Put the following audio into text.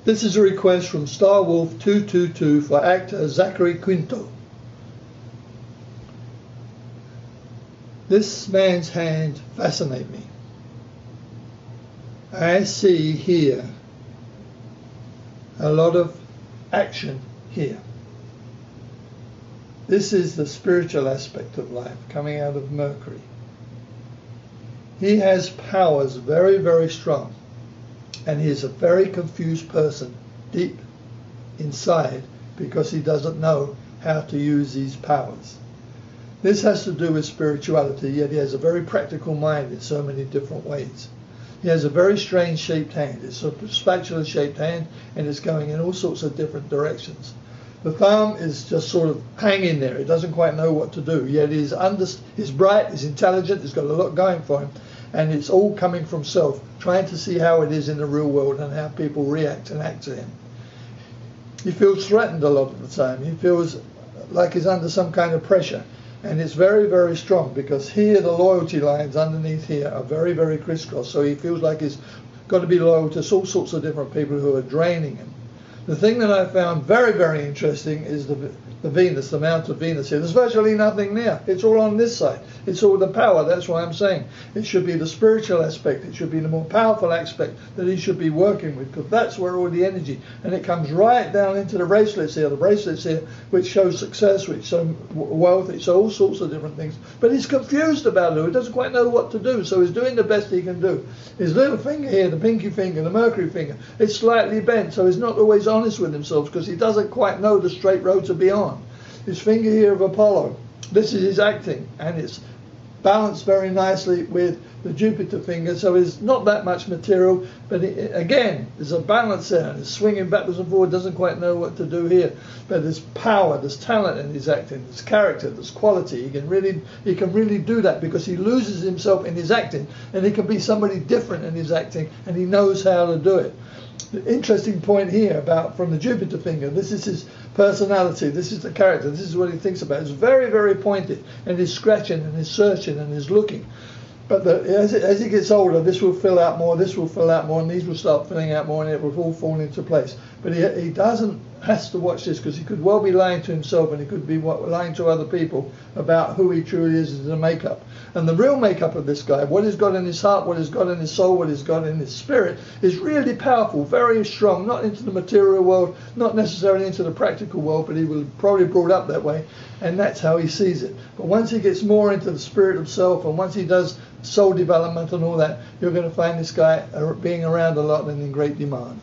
This is a request from Star Wolf 222 for actor Zachary Quinto. This man's hand fascinates me. I see here a lot of action here. This is the spiritual aspect of life coming out of Mercury. He has powers very, very strong, and he is a very confused person deep inside because he doesn't know how to use these powers. This has to do with spirituality, yet he has a very practical mind in so many different ways. He has a very strange shaped hand. It's a spatula shaped hand, and it's going in all sorts of different directions. The thumb is just sort of hanging there. He doesn't quite know what to do, yet he's bright, he's intelligent, he's got a lot going for him, and it's all coming from self, trying to see how it is in the real world and how people react and act to him. He feels threatened a lot of the time. He feels like he's under some kind of pressure. And it's very, very strong because here the loyalty lines underneath here are very, very crisscross. So he feels like he's got to be loyal to all sorts of different people who are draining him. The thing that I found very, very interesting is the Venus, the Mount of Venus here. There's virtually nothing there. It's all on this side. It's all the power. That's why I'm saying it should be the spiritual aspect. It should be the more powerful aspect that he should be working with, because that's where all the energy, and it comes right down into the bracelets here, which show success, which show wealth, which show all sorts of different things. But he's confused about it. He doesn't quite know what to do, so he's doing the best he can do. His little finger here, the pinky finger, the Mercury finger, it's slightly bent, so he's not always honest with himself because he doesn't quite know the straight road to be on. His finger here of Apollo, this is his acting, and it's balanced very nicely with the Jupiter finger, so it's not that much material, but again, there's a balance there, and it's swinging backwards and forward, doesn't quite know what to do here. But there's power, there's talent in his acting, there's character, there's quality. He can really do that because he loses himself in his acting, and he can be somebody different in his acting, and he knows how to do it. The interesting point here about from the Jupiter finger, this is his personality, this is the character, this is what he thinks about. It's very, very pointed, and he's scratching and he's searching and he's looking. But as he gets older, this will fill out more, this will fill out more, and these will start filling out more, and it will all fall into place. But he has to watch this because he could well be lying to himself, and he could be lying to other people about who he truly is as a makeup. And the real makeup of this guy, what he's got in his heart, what he's got in his soul, what he's got in his spirit, is really powerful, very strong, not into the material world, not necessarily into the practical world, but he was probably brought up that way, and that's how he sees it. But once he gets more into the spirit of self, and once he does soul development and all that, you're going to find this guy being around a lot and in great demand.